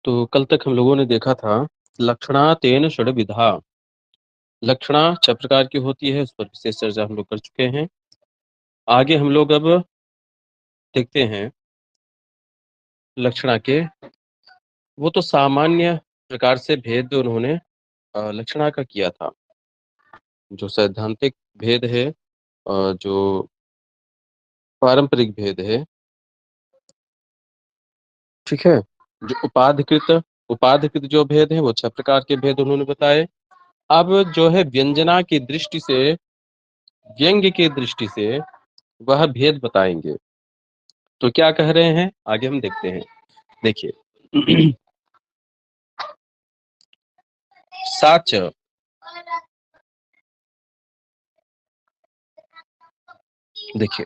तो कल तक हम लोगों ने देखा था लक्षणा तेन षड्विधा। लक्षणा 6 प्रकार की होती है, उस पर विशेष चर्चा हम लोग कर चुके हैं। आगे हम लोग अब देखते हैं लक्षणा के वो तो सामान्य प्रकार से भेद उन्होंने लक्षणा का किया था। जो सैद्धांतिक भेद है, जो पारंपरिक भेद है, ठीक है। जो उपाधिकृत जो भेद है वो 6 प्रकार के भेद उन्होंने बताए। अब जो है व्यंजना की दृष्टि से, व्यंग्य की दृष्टि से वह भेद बताएंगे। तो क्या कह रहे हैं आगे हम देखते हैं। देखिए साच, देखिए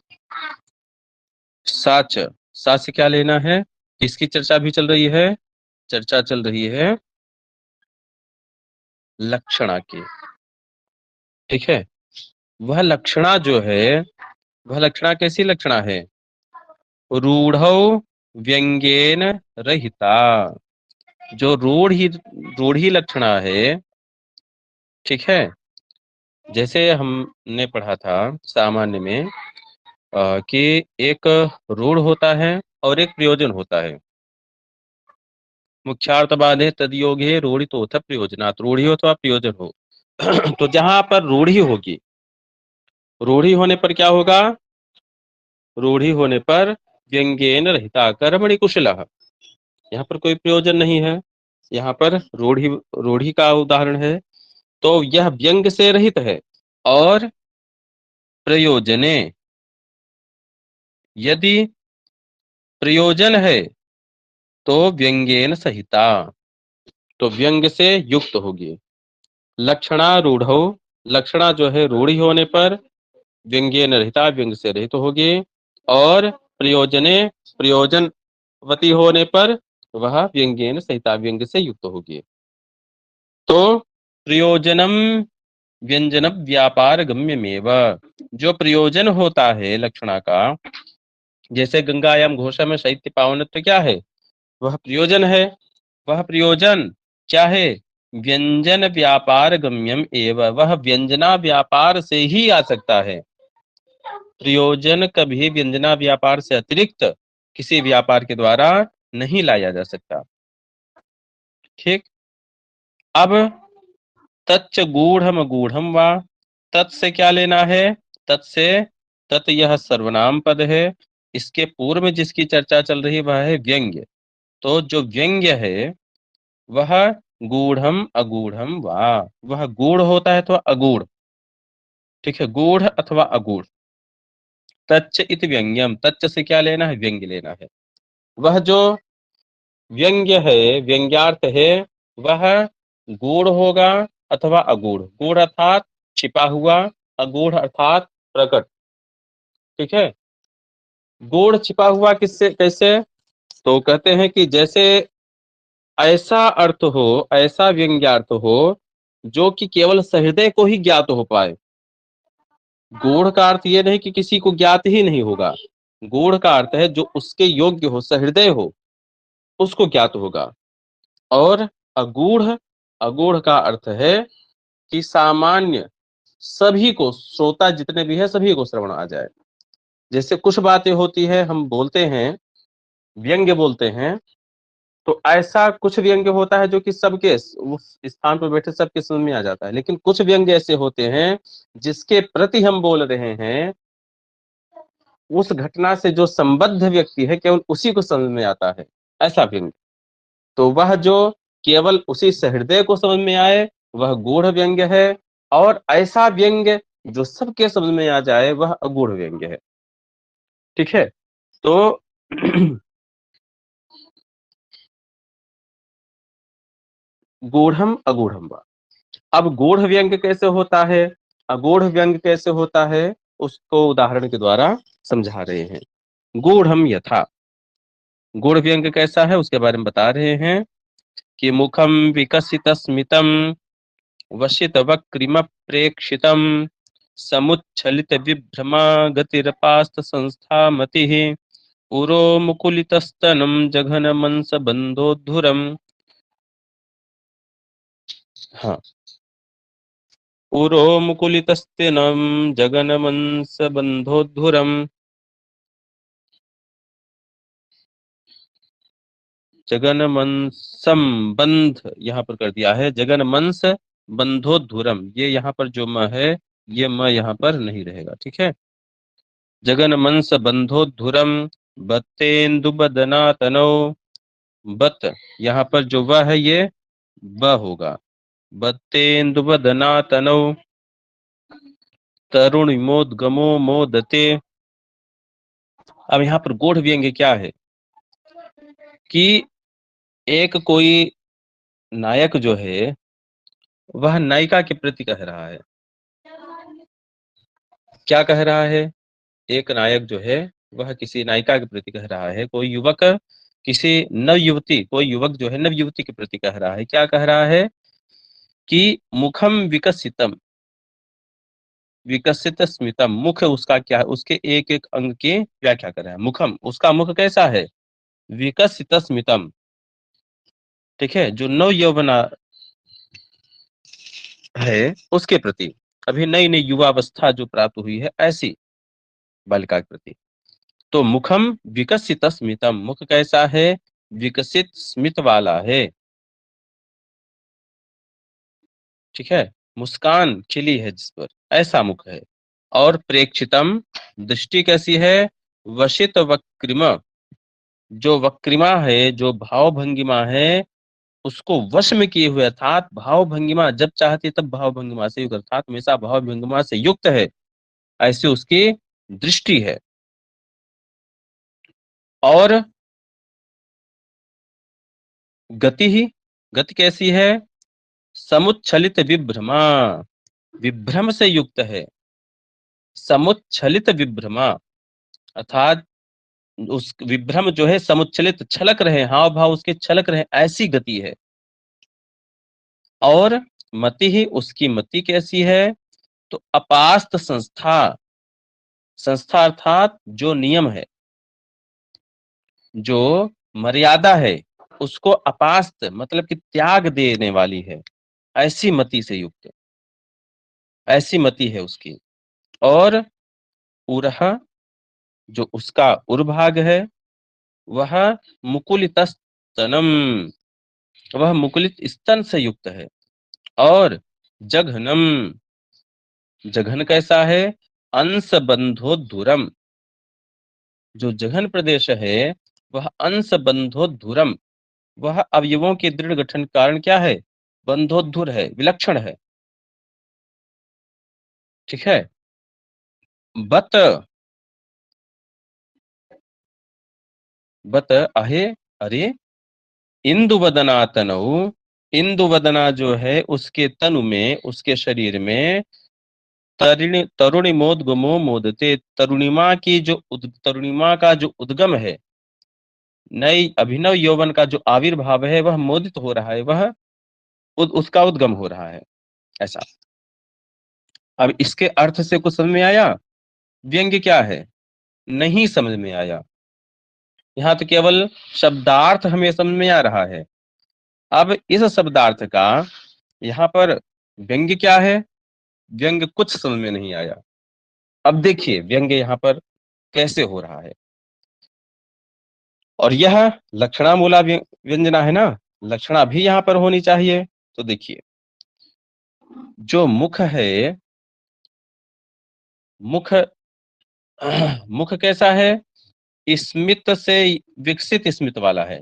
साच, साच से क्या लेना है, इसकी चर्चा भी चल रही है। चर्चा चल रही है लक्षणा की, ठीक है। वह लक्षणा जो है, वह लक्षणा कैसी लक्षणा है? रूढ़ौ व्यंग्येन रहिता। जो रूढ़ी लक्षणा है, ठीक है। जैसे हमने पढ़ा था सामान्य में कि एक रूढ़ होता है और एक प्रयोजन होता है। मुख्यार्थवाद है तदयोगे रूढ़ितोऽथ प्रयोजनात्, रूढ़ी हो तो प्रयोजन हो। तो जहां पर रूढ़ी होगी, रूढ़ी होने पर क्या होगा? रूढ़ी होने पर व्यंग्येन रहिता कर्मणि कुशलः। यहाँ पर कोई प्रयोजन नहीं है, यहाँ पर रूढ़ी रूढ़ी का उदाहरण है। तो यह व्यंग से रहित है। और प्रयोजने, यदि प्रयोजन है तो व्यंग्येन सहिता, तो व्यंग से युक्त होगी। लक्षणा रूढ़ो, लक्षणा जो है रूढ़ी होने पर व्यंग्येन रहिता, व्यंग से रहित होगी। और प्रयोजने, प्रयोजनवती होने पर वह व्यंग्येन सहिता, व्यंग से युक्त होगी। तो प्रयोजनम व्यंजन व्यापार गम्यमेव, जो प्रयोजन होता है लक्षणा का, जैसे गंगायाम घोषा शैत्य पावनत्व क्या है? वह प्रयोजन है। वह प्रयोजन क्या है? व्यंजन व्यापार गम्यम एव, वह व्यंजना व्यापार से ही आ सकता है। प्रयोजन कभी व्यंजना व्यापार से अतिरिक्त किसी व्यापार के द्वारा नहीं लाया जा सकता, ठीक। अब तच्च गूढ़म गूढ़म वा, तत् से क्या लेना है? तत् से, तत् यह सर्वनाम पद है। इसके पूर्व में जिसकी चर्चा चल रही वह है व्यंग्य। तो जो व्यंग्य है वह गूढ़म अगूढ़म वा, वह गूढ़ होता है तो अगूढ़, ठीक है, गूढ़ अथवा अगूढ़। तच्च इत व्यंग्यम, तच्च से क्या लेना है? व्यंग्य लेना है। वह जो व्यंग्य है, व्यंग्यार्थ है, वह गूढ़ होगा अथवा अगूढ़। गूढ़ अर्थात छिपा हुआ, अगूढ़ अर्थात प्रकट, ठीक है। गूढ़ छिपा हुआ किससे, कैसे? तो कहते हैं कि जैसे ऐसा अर्थ हो, ऐसा व्यंग्यार्थ हो जो कि केवल सहृदय को ही ज्ञात हो पाए। गूढ़ का अर्थ ये नहीं कि किसी को ज्ञात ही नहीं होगा। गूढ़ का अर्थ है जो उसके योग्य हो, सहृदय हो, उसको ज्ञात होगा। और अगूढ़, अगूढ़ का अर्थ है कि सामान्य सभी को, श्रोता जितने भी है सभी को श्रवण आ जाए। जैसे कुछ बातें होती है, हम बोलते हैं, व्यंग्य बोलते हैं, तो ऐसा कुछ व्यंग्य होता है जो कि सबके, उस स्थान पर बैठे सबके समझ में आ जाता है। लेकिन कुछ व्यंग्य ऐसे होते हैं जिसके प्रति हम बोल रहे हैं, उस घटना से जो संबद्ध व्यक्ति है केवल उसी को समझ में आता है, ऐसा व्यंग्य। तो वह जो केवल उसी सहृदय को समझ में आए वह गूढ़ व्यंग्य है। और ऐसा व्यंग्य जो सबके समझ में आ जाए वह अगूढ़ व्यंग्य है, ठीक है। तो गूढ़म अगूढ़म वा। अब गूढ़ व्यंग्य कैसे होता है, अगूढ़ व्यंग्य कैसे होता है, उसको उदाहरण के द्वारा समझा रहे हैं। गूढ़म यथा, गूढ़ व्यंग्य कैसा है उसके बारे में बता रहे हैं कि मुखम विकसित स्मितम वशित वक्रिम प्रेक्षितम समुच्छलित विभ्रमा गतिरपास्त संस्था मतिः उरो मुकुलितस्तनम जघन मंस बंधोद्धुरम हाँ, पुरो मुकुलितस्तिनं जगन्मंस बंधोद्धुरम। जगन्मंसम बंध यहाँ पर कर दिया है, जगन्मंस बंधोद्धुरम, ये यहाँ पर जो म है, ये म यहाँ पर नहीं रहेगा, ठीक है। जगन्मंस बंधोद्धुरम बत्तेन्दु बदना तनौ। बत यहाँ पर जो वह है, ये ब होगा। बत्तेन्दु बदना तनौ तरुणिमोद्गमो मोदते। अब यहाँ पर गूढ़ व्यंग्य क्या है कि एक कोई नायक जो है वह नायिका के प्रति कह रहा है। क्या कह रहा है? एक नायक जो है वह किसी नायिका के प्रति कह रहा है, कोई युवक किसी नव युवती, कोई युवक जो है नव युवती के प्रति कह रहा है। क्या कह रहा है कि मुखम विकसितम, विकसित स्मितम, मुख उसका क्या है, उसके एक एक अंग की व्याख्या कर रहा है। मुखम, उसका मुख कैसा है, विकसित स्मितम, ठीक है, जो नव यौवना है उसके प्रति, अभी नई नई युवावस्था जो प्राप्त हुई है ऐसी बालिका के प्रति। तो मुखम विकसित स्मितम, मुख कैसा है, विकसित स्मित वाला है, ठीक है, मुस्कान खिली है जिस पर, ऐसा मुख है। और प्रेक्षितम, दृष्टि कैसी है, वशित वक्रिम, जो वक्रिमा है, जो भाव भंगिमा है, उसको वश में किए हुए, अर्थात भाव भंगिमा जब चाहती तब भाव भंगिमा से युक्त, अर्थात हमेशा भाव भंगिमा से युक्त है, ऐसी उसकी दृष्टि है। और गति ही, गति कैसी है, समुच्छलित विभ्रमा, विभ्रम से युक्त है। समुच्छलित विभ्रमा, अर्थात उस विभ्रम जो है समुच्छलित, छलक रहे, हाव भाव उसके छलक रहे, ऐसी गति है। और मति ही, उसकी मति कैसी है, तो अपास्त संस्था, संस्था अर्थात जो नियम है, जो मर्यादा है, उसको अपास्त मतलब कि त्याग देने वाली है, ऐसी मति से युक्त, ऐसी मति है उसकी। और उरह, जो उसका उर्भाग है, वह मुकुलित स्तनम, वह मुकुलित स्तन से युक्त है। और जघनम, जघन कैसा है, अंश बंधोद्धुरम, जो जघन प्रदेश है वह अंश बंधोद्धुरम, वह अवयवों के दृढ़ गठन कारण क्या है, बंधोद्धुर है, विलक्षण है, ठीक है। बत, बत अहे, अरे, इंदुवदना तनौ, इंदुवदना जो है उसके तनु में, उसके शरीर में, तरुणी मोद गमो मोदते, तरुणिमा की जो तरुणिमा का जो उद्गम है, नई अभिनव यौवन का जो आविर्भाव है, वह मोदित हो रहा है, वह उसका उद्गम हो रहा है, ऐसा। अब इसके अर्थ से कुछ समझ में आया? व्यंग्य क्या है, नहीं समझ में आया। यहाँ तो केवल शब्दार्थ हमें समझ में आ रहा है। अब इस शब्दार्थ का यहाँ पर व्यंग्य क्या है, व्यंग्य कुछ समझ में नहीं आया। अब देखिए व्यंग्य यहाँ पर कैसे हो रहा है। और यह लक्षणा मूला व्यंजना है ना, लक्षणा भी यहाँ पर होनी चाहिए। तो देखिए, जो मुख है, मुख मुख कैसा है, स्मित से विकसित स्मित वाला है।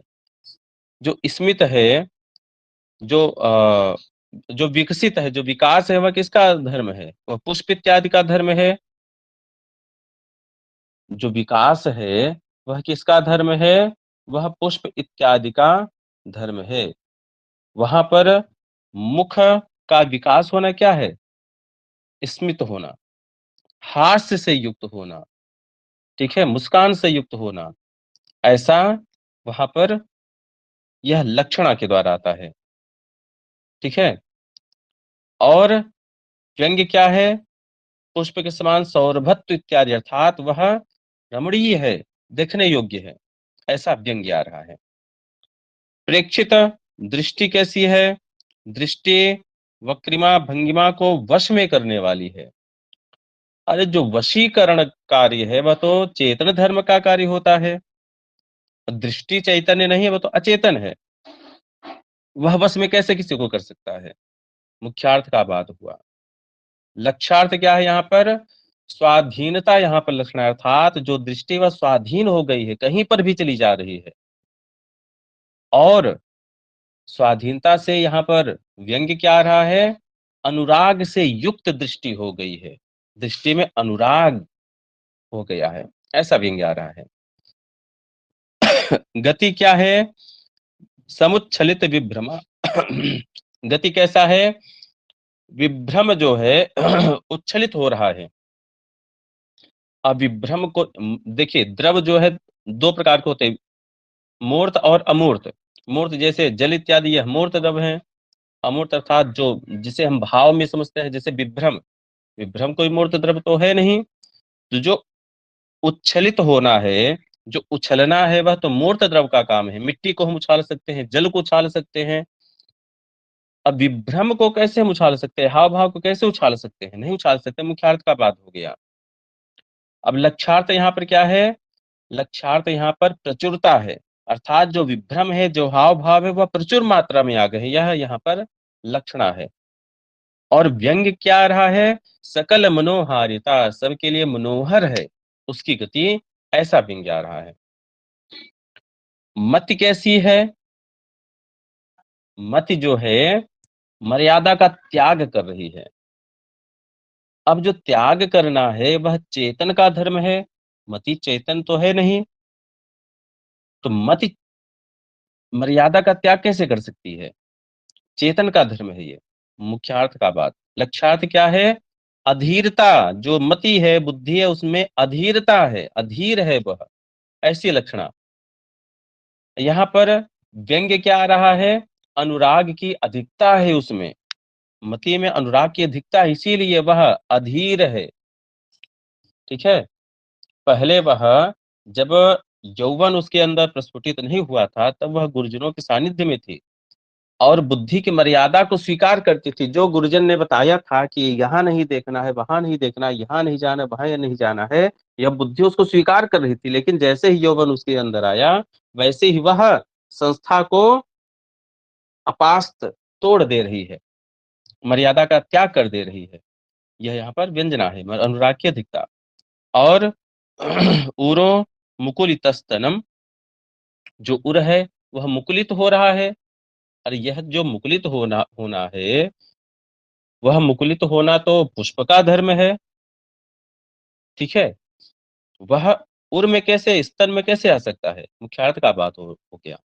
जो स्मित है, जो जो विकसित है, जो विकास है, वह किसका धर्म है, वह पुष्प इत्यादि का धर्म है। जो विकास है वह किसका धर्म है, वह पुष्प इत्यादि का धर्म है। वहां पर मुख का विकास होना क्या है, स्मित होना, हास्य से युक्त होना, ठीक है, मुस्कान से युक्त होना, ऐसा वहां पर यह लक्षणा के द्वारा आता है, ठीक है। और व्यंग्य क्या है, पुष्प के समान सौरभत्व इत्यादि, अर्थात वह रमणीय है, देखने योग्य है, ऐसा व्यंग्य आ रहा है। प्रेक्षित, दृष्टि कैसी है, दृष्टि वक्रिमा भंगिमा को वश में करने वाली है। अरे जो वशीकरण कार्य है वह तो चेतन धर्म का कार्य होता है। दृष्टि चैतन्य नहीं है, वह तो अचेतन है। वह वश में कैसे किसी को कर सकता है? मुख्यार्थ का बात हुआ। लक्ष्यार्थ क्या है यहाँ पर? स्वाधीनता यहाँ पर लक्षण है, अर्थात जो दृष्टि वह स्वाधीन हो गई है, कहीं पर भी चली जा रही है। और स्वाधीनता से यहाँ पर व्यंग्य क्या आ रहा है? अनुराग से युक्त दृष्टि हो गई है, दृष्टि में अनुराग हो गया है, ऐसा व्यंग्य आ रहा है। गति क्या है? समुच्छलित विभ्रमा। गति कैसा है? विभ्रम जो है उच्छलित हो रहा है। अब विभ्रम को देखिए, द्रव जो है दो प्रकार के होते हैं, मूर्त और अमूर्त। मूर्त जैसे जल इत्यादि, यह मूर्त द्रव है। अमूर्त अर्थात जो जिसे हम भाव में समझते हैं, जैसे विभ्रम। विभ्रम कोई मूर्त द्रव तो है नहीं। तो जो उच्छलित होना है, जो उछलना है, वह तो मूर्त द्रव का काम है। मिट्टी को हम उछाल सकते हैं, जल को उछाल सकते हैं। अब विभ्रम को कैसे हम उछाल सकते हैं? हाव भाव को कैसे उछाल सकते हैं? नहीं उछाल सकते। मुख्यार्थ का बात हो गया। अब लक्ष्यार्थ यहाँ पर क्या है? लक्ष्यार्थ यहाँ पर प्रचुरता है, अर्थात जो विभ्रम है, जो हाव भाव है, वह प्रचुर मात्रा में आ गए, यह यहाँ पर लक्षणा है। और व्यंग क्या रहा है? सकल मनोहारिता, सबके लिए मनोहर है उसकी गति, ऐसा व्यंग आ रहा है। मति कैसी है? मति जो है मर्यादा का त्याग कर रही है। अब जो त्याग करना है वह चेतन का धर्म है, मति चेतन तो है नहीं, तो मति मर्यादा का त्याग कैसे कर सकती है? चेतन का धर्म है ये। मुख्यार्थ का बात। लक्ष्यार्थ क्या है? अधीरता, जो मति है, बुद्धि है, उसमें अधीरता है, अधीर है वह, ऐसी लक्षणा। यहाँ पर व्यंग्य क्या आ रहा है? अनुराग की अधिकता है उसमें, मति में अनुराग की अधिकता है, इसीलिए वह अधीर है। ठीक है। पहले वह, जब यौवन उसके अंदर प्रस्फुटित नहीं हुआ था, तब वह गुरुजनों के सानिध्य में थी और बुद्धि की मर्यादा को स्वीकार करती थी। जो गुरुजन ने बताया था कि यहाँ नहीं देखना है, वहां नहीं देखना, यहाँ नहीं जाना, वहां नहीं जाना है, यह बुद्धि उसको स्वीकार कर रही थी। लेकिन जैसे ही यौवन उसके अंदर आया, वैसे ही वह संस्था को अपास्त तोड़ दे रही है, मर्यादा का त्याग कर दे रही है। यह यहाँ पर व्यंजना है, अनुराग की अधिकता। और उरो मुकुलितस्तनम, जो उर है वह मुकुलित हो रहा है। अरे यह जो मुकुलित होना होना है, वह मुकुलित होना तो पुष्प का धर्म है। ठीक है। वह उर में कैसे, स्तन में कैसे आ सकता है? मुख्यार्थ का बात हो गया।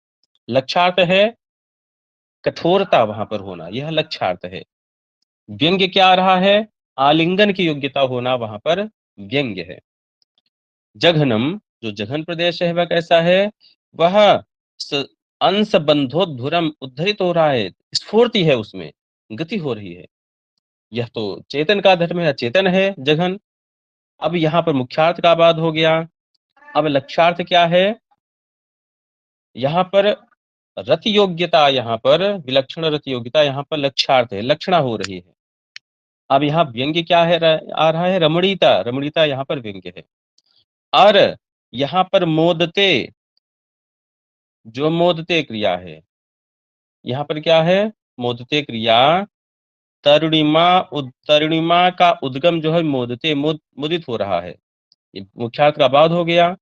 लक्ष्यार्थ है कठोरता वहां पर होना, यह लक्ष्यार्थ है। व्यंग्य क्या आ रहा है? आलिंगन की योग्यता होना वहां पर व्यंग्य है। जघनम, जो जघन प्रदेश है वह कैसा है? वह स- अंश बंधोद्धुरम, उद्धरित हो रहा है, स्फूर्ति है उसमें, गति हो रही है। यह तो चेतन का धर्म है, चेतन है जघन। अब यहाँ पर मुख्यार्थ का बात हो गया। अब लक्ष्यार्थ क्या है? यहाँ पर रति योग्यता, यहाँ पर विलक्षण रति योग्यता, यहाँ पर लक्ष्यार्थ है, लक्षणा हो रही है। अब यहाँ व्यंग्य क्या है? आ रहा है रमणीयता, रमणीयता यहाँ पर व्यंग्य है। और यहाँ पर मोदते, जो मोदते क्रिया है, यहाँ पर क्या है? मोदते क्रिया, तरुणिमा तरुणिमा का उद्गम जो है मोदते, मुदित हो रहा है, ये मुख्यार्थ का बाध हो गया।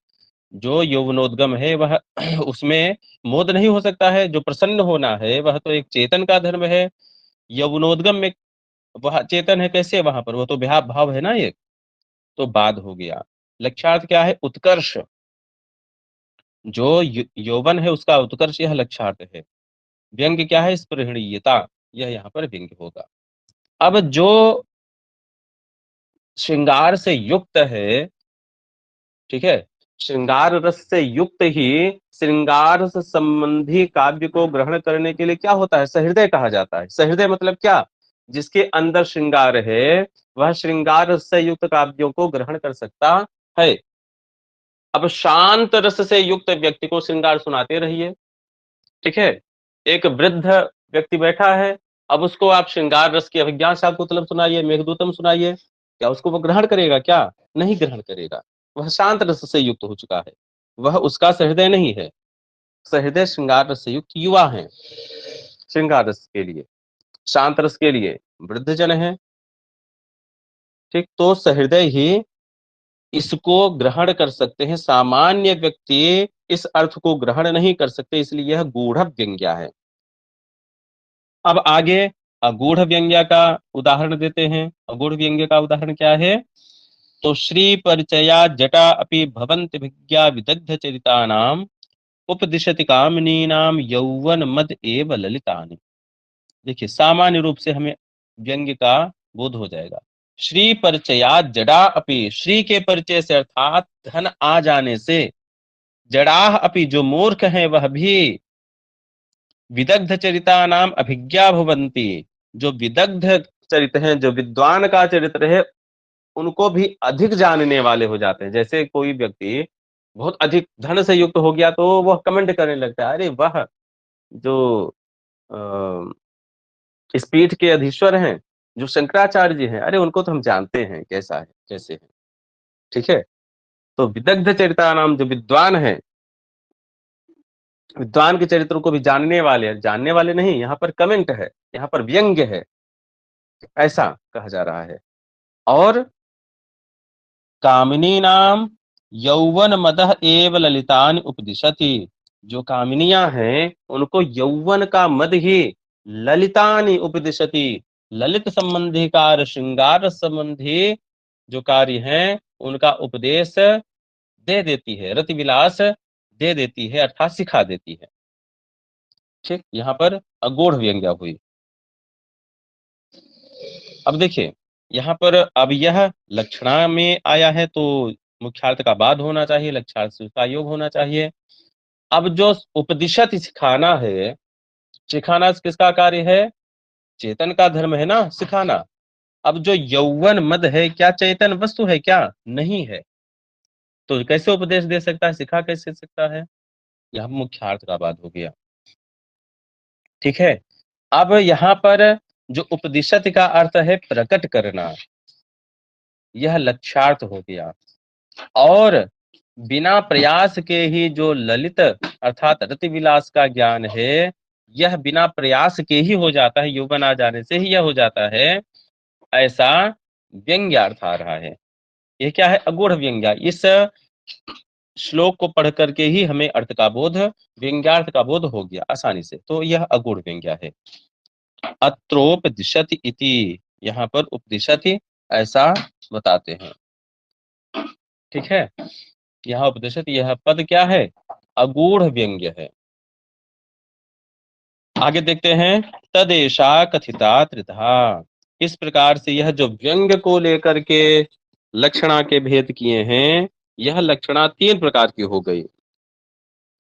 जो यौवनोद्गम है वह उसमें मोद नहीं हो सकता है, जो प्रसन्न होना है वह तो एक चेतन का धर्म है। यौवनोद्गम में वह चेतन है, कैसे वहां पर? वह तो भाव भाव है ना, ये तो बाध हो गया। लक्ष्यार्थ क्या है? उत्कर्ष, जो यौवन है उसका उत्कर्ष, यह लक्ष्यार्थ है। व्यंग्य क्या है? स्पृहणीयता, यह यहाँ पर व्यंग्य होगा। अब जो श्रृंगार से युक्त है, ठीक है, श्रृंगार रस से युक्त ही श्रृंगार से संबंधी काव्य को ग्रहण करने के लिए क्या होता है? सहृदय कहा जाता है। सहृदय मतलब क्या? जिसके अंदर श्रृंगार है, वह श्रृंगार रस से युक्त काव्यों को ग्रहण कर सकता है। अब शांत रस से युक्त व्यक्ति को श्रृंगार सुनाते रहिए, ठीक है। एक वृद्ध व्यक्ति बैठा है अब उसको आप श्रृंगार रस की अभिज्ञान शाकुंतलम सुनाइए, मेघदूतम सुनाइए, क्या उसको वो ग्रहण करेगा? क्या नहीं ग्रहण करेगा। वह शांत रस से युक्त हो चुका है, वह उसका सहृदय नहीं है। सहृदय श्रृंगार रस से युक्त युवा है, श्रृंगार रस के लिए, शांत रस के लिए वृद्ध जन है। ठीक, तो सहृदय ही इसको ग्रहण कर सकते हैं, सामान्य व्यक्ति इस अर्थ को ग्रहण नहीं कर सकते, इसलिए यह गूढ़ व्यंग्या है। अब आगे अगूढ़ व्यंग्य का उदाहरण देते हैं। अगूढ़ व्यंग्य का उदाहरण क्या है? तो श्री परिचया जटा अपि भवन्ति भिज्ञा विदग्ध चरितानाम उपदिशति कामिनीनाम यौवन मद एव ललितानि। देखिए, सामान्य रूप से हमें व्यंग्य का बोध हो जाएगा। श्री परिचया जड़ा अपि, श्री के परिचय से अर्थात धन आ जाने से, जड़ाह अपि जो मूर्ख हैं वह भी, विदग्ध चरिता नाम अभिज्ञा भवन्ति जो विदग्ध चरित्र हैं, जो विद्वान का चरित्र है, उनको भी अधिक जानने वाले हो जाते हैं। जैसे कोई व्यक्ति बहुत अधिक धन से युक्त हो गया तो वह कमेंट करने लगता है, अरे वह जो अ, इस पीठ के अधीश्वर हैं, जो शंकराचार्य जी हैं, अरे उनको तो हम जानते हैं कैसा है, कैसे है। ठीक है, तो विदग्ध चरिता नाम जो विद्वान है, विद्वान के चरित्रों को भी जानने वाले हैं। जानने वाले नहीं, यहाँ पर कमेंट है, यहाँ पर व्यंग्य है, ऐसा कहा जा रहा है। और कामिनी नाम यौवन मदः एव ललितान उपदिशति, जो कामिनियां हैं उनको यौवन का मद ही ललितानि उपदिशति, ललित संबंधी कार्य, श्रृंगार संबंधी जो कार्य हैं उनका उपदेश दे देती है, रति विलास दे देती है, अर्थात सिखा देती है। ठीक, यहाँ पर अगूढ़ व्यंग्या हुई। अब देखिए, यहाँ पर अब यह लक्षणा में आया है तो मुख्यार्थ का बाद होना चाहिए, लक्षार्थ से उसका योग होना चाहिए। अब जो उपदिशत सिखाना है, सिखाना किसका कार्य है? चेतन का धर्म है ना, सिखाना। अब जो यौवन मद है, क्या चेतन वस्तु है? क्या नहीं है। तो कैसे उपदेश दे सकता है, सिखा कैसे सकता है? यह मुख्यार्थ का बाद हो गया। ठीक है, अब यहाँ पर जो उपदिशत का अर्थ है प्रकट करना, यह लक्ष्यार्थ हो गया। और बिना प्रयास के ही जो ललित अर्थात रति विलास का ज्ञान है, यह बिना प्रयास के ही हो जाता है, यौवन आ जाने से ही यह हो जाता है, ऐसा व्यंग्यार्थ आ रहा है। यह क्या है? अगूढ़ व्यंग्या। इस श्लोक को पढ़ करके ही हमें अर्थ का बोध, व्यंग्यार्थ का बोध हो गया आसानी से, तो यह अगूढ़ व्यंग्या है। अत्रोपदिशति इति, यहाँ पर उपदिशति ऐसा बताते हैं। ठीक है, यहाँ उपदिशत, यह पद क्या है? अगूढ़ व्यंग्य है। आगे देखते हैं, तदेशा कथिता त्रिधा। इस प्रकार से यह जो व्यंग्य को लेकर के लक्षणा के भेद किए हैं, यह लक्षणा तीन प्रकार की हो गई।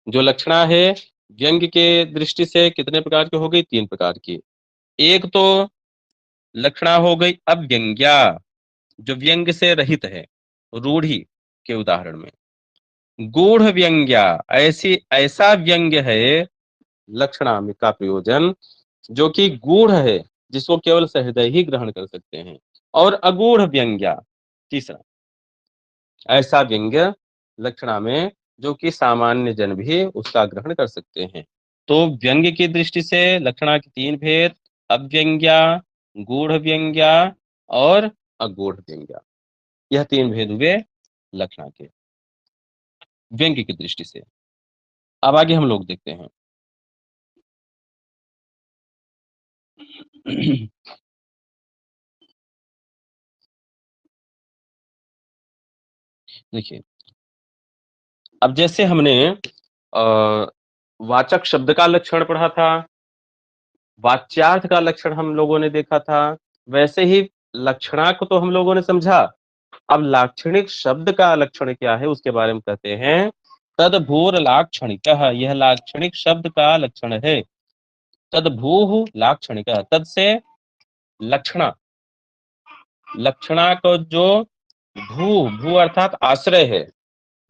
जो लक्षणा है व्यंग्य के दृष्टि से कितने प्रकार की हो गई? तीन प्रकार की। एक तो लक्षणा हो गई अव्यंग्या, जो व्यंग्य से रहित है, रूढ़ी के उदाहरण में। गूढ़ व्यंग्या, ऐसा व्यंग्य है लक्षणा में का प्रयोजन जो कि गूढ़ है, जिसको केवल सहृदय ही ग्रहण कर सकते हैं। और अगूढ़ व्यंग्या तीसरा, ऐसा व्यंग्य लक्षणा में जो कि सामान्य जन भी उसका ग्रहण कर सकते हैं। तो व्यंग्य की दृष्टि से लक्षणा के तीन भेद, अव्यंग्या, गूढ़ व्यंग्या और अगूढ़ व्यंग्या। यह तीन भेद हुए लक्षणा के व्यंग्य की दृष्टि से। अब आगे हम लोग देखते हैं। देखिए, अब जैसे हमने वाचक शब्द का लक्षण पढ़ा था, वाच्यार्थ का लक्षण हम लोगों ने देखा था, वैसे ही लक्षणा को तो हम लोगों ने समझा। अब लाक्षणिक शब्द का लक्षण क्या है उसके बारे में कहते हैं, तदभूर लाक्षणिक। यह लाक्षणिक शब्द का लक्षण है। तदभू लाक्षणिक, तद से लक्षणा, लक्षणा को जो भू, भू अर्थात आश्रय है,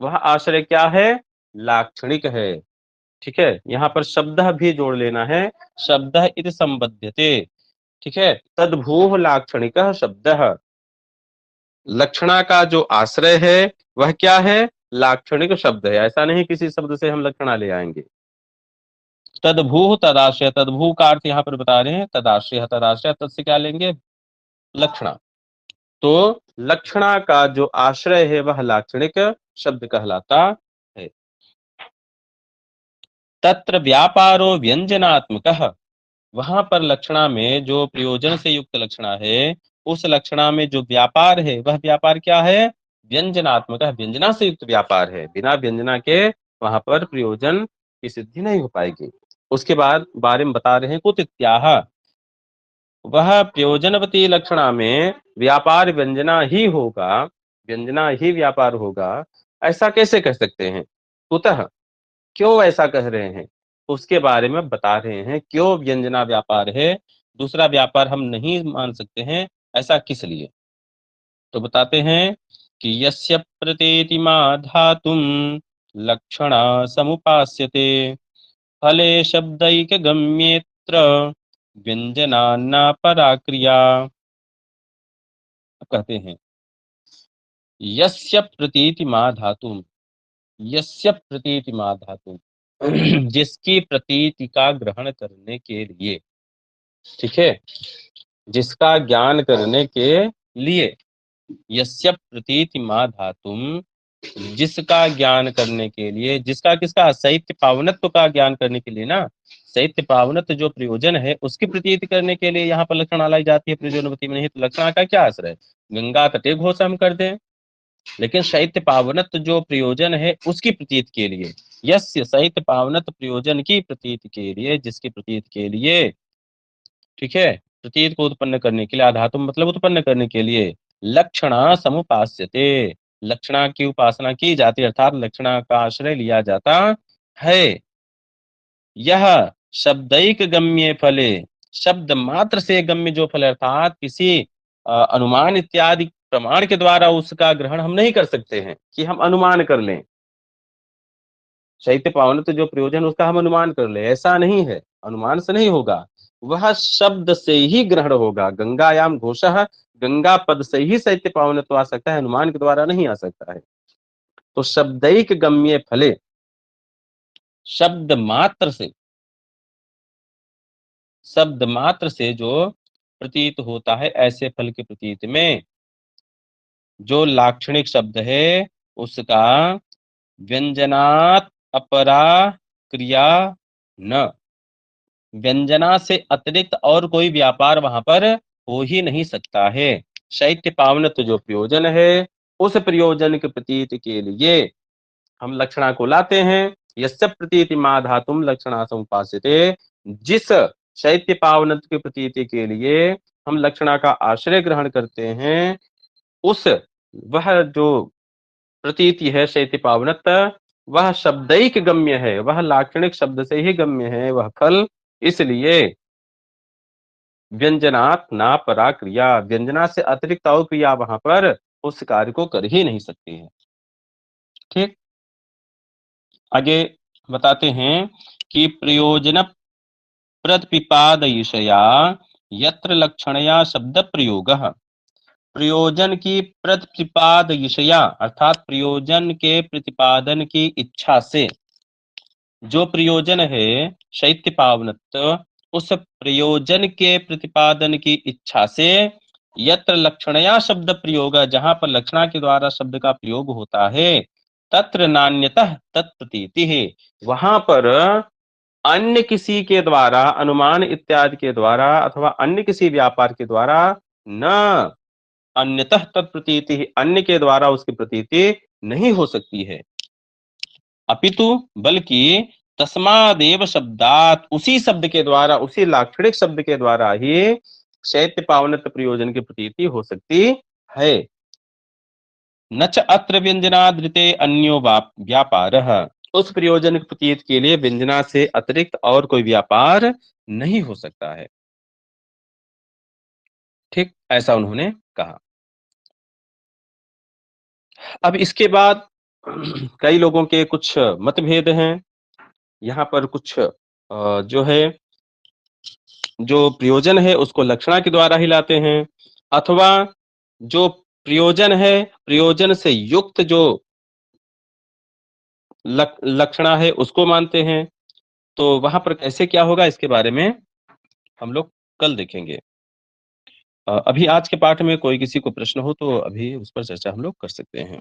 वह आश्रय क्या है? लाक्षणिक है। ठीक है, यहाँ पर शब्द भी जोड़ लेना है, शब्द इति संबध्यते। ठीक है। तद्भूः लाक्षणिकः शब्दः, लक्षणा का जो आश्रय है वह क्या है? लाक्षणिक शब्द है। ऐसा नहीं किसी शब्द से हम लक्षणा ले आएंगे। तद्भूः तदाश्रय, तद्भू का अर्थ यहाँ पर बता रहे हैं तदाश्रय, तदाश्रय तद से क्या लेंगे? लक्षणा। तो लक्षणा का जो आश्रय है वह लाक्षणिक शब्द कहलाता है। तत्र व्यापारो व्यंजनात्मकः, वहां पर लक्षणा में जो प्रयोजन से युक्त लक्षणा है, उस लक्षणा में जो व्यापार है वह व्यापार क्या है? व्यंजनात्मक है, व्यंजना से युक्त व्यापार है। बिना व्यंजना के वहां पर प्रयोजन की सिद्धि नहीं हो पाएगी। उसके बाद बारे में बता रहे हैं कुत इत्याह, वह प्रयोजनवती लक्षणा में व्यापार व्यंजना ही होगा, व्यंजना ही व्यापार होगा, ऐसा कैसे कह सकते हैं? कुतः, क्यों ऐसा कह रहे हैं? उसके बारे में बता रहे हैं क्यों व्यंजना व्यापार है, दूसरा व्यापार हम नहीं मान सकते हैं, ऐसा किस लिए? तो बताते हैं कि यस्य प्रतीतिमा धातुम लक्षणा समुपास्यते फले शब्दैक गम्येत्र व्यंजनान्ना पराक्रिया। कहते हैं यस्य प्रतीतिमा धातुम, यस्य प्रतीतिमा धातुम, जिसकी प्रतीति का ग्रहण करने के लिए, ठीक है, जिसका ज्ञान करने के लिए, यस्य प्रतीतिमा धातुम, जिसका ज्ञान करने के लिए, जिसका किसका? साहित्य पावनत्व का ज्ञान करने के लिए ना, साहित्य पावनत्व जो प्रयोजन है उसकी प्रतीति करने के लिए यहाँ पर लक्षणा लाई जाती है प्रयोजनवती में। नहीं तो लक्षणा का क्या आश्रय? गंगा तटे घोष हम कर दें, लेकिन साहित्य पावनत्व जो प्रयोजन है उसकी प्रतीत के लिए, यस्य साहित्य पावनत्व प्रयोजन की प्रतीत के लिए, जिसकी प्रतीत के लिए, ठीक है, प्रतीत को उत्पन्न करने के लिए, आधातुम मतलब उत्पन्न करने के लिए, लक्षणा समुपास्यते, लक्षणा की उपासना की जाती है, अर्थात लक्षणा का आश्रय लिया जाता है। यह शब्दैक गम्य फले, शब्द मात्र से गम्य जो फल, अर्थात किसी अनुमान इत्यादि प्रमाण के द्वारा उसका ग्रहण हम नहीं कर सकते हैं कि हम अनुमान कर लें, शैत्य पावन तो जो प्रयोजन उसका हम अनुमान कर ले, ऐसा नहीं है, अनुमान से नहीं होगा, वह शब्द से ही ग्रहण होगा। गंगायाम घोषः, गंगा पद से ही शैत्य पावन तो आ सकता है, अनुमान के द्वारा नहीं आ सकता है। तो शब्दैक गम्य फले, शब्द मात्र से, शब्द मात्र से जो प्रतीत होता है, ऐसे फल के प्रतीत में जो लाक्षणिक शब्द है उसका व्यंजनात् अपरा क्रिया न, व्यंजना से अतिरिक्त और कोई व्यापार वहां पर हो ही नहीं सकता है। शैत्य पावनत्व जो प्रयोजन है, उस प्रयोजन के प्रतीत के लिए हम लक्षणा को लाते हैं। यस्य प्रतीति मा धातुम लक्षणा समुपास्यते, जिस शैत्य पावनत्व के प्रतीति के लिए हम लक्षणा का आश्रय ग्रहण करते हैं, उस वह जो प्रतीति है शैत्य पावनत्व, वह शब्दैक गम्य है, वह लाक्षणिक शब्द से ही गम्य है वह फल, इसलिए व्यंजनात् ना परा क्रिया, व्यंजना से अतिरिक्त और क्रिया वहां पर उस कार्य को कर ही नहीं सकती है। ठीक, आगे बताते हैं कि प्रयोजन प्रतिपादयिषया यत्र लक्षणया शब्द प्रयोगः, प्रयोजन की प्रतिपादयिषया अर्थात प्रयोजन के प्रतिपादन की इच्छा से, जो प्रयोजन है शैत्य पावनत्व, उस प्रयोजन के प्रतिपादन की इच्छा से यत्र लक्षणया शब्द प्रयोग, जहां पर लक्षणा के द्वारा शब्द का प्रयोग होता है, तत्र नान्यतः तत्प्रतीति है, वहां पर अन्य किसी के द्वारा, अनुमान इत्यादि के द्वारा अथवा अन्य किसी व्यापार के द्वारा न अन्यतः तत्प्रतीति, अन्य के द्वारा उसकी प्रतीति नहीं हो सकती है। अपितु बल्कि तस्मादेव शब्दात, उसी शब्द के द्वारा, उसी लाक्षणिक शब्द के द्वारा ही शैत्य पावनत्व प्रयोजन की प्रतीति हो सकती है। न च अत्र व्यंजनादृते अन्यो व्यापारः, उस प्रयोजन की प्रतीत के लिए व्यंजना से अतिरिक्त और कोई व्यापार नहीं हो सकता है। ठीक, ऐसा उन्होंने कहा। अब इसके बाद कई लोगों के कुछ मतभेद हैं, यहाँ पर कुछ जो है जो प्रयोजन है उसको लक्षणा के द्वारा ही लाते हैं, अथवा जो प्रयोजन है, प्रयोजन से युक्त जो लक्षणा है उसको मानते हैं। तो वहाँ पर कैसे क्या होगा इसके बारे में हम लोग कल देखेंगे। अभी आज के पाठ में कोई किसी को प्रश्न हो तो अभी उस पर चर्चा हम लोग कर सकते हैं।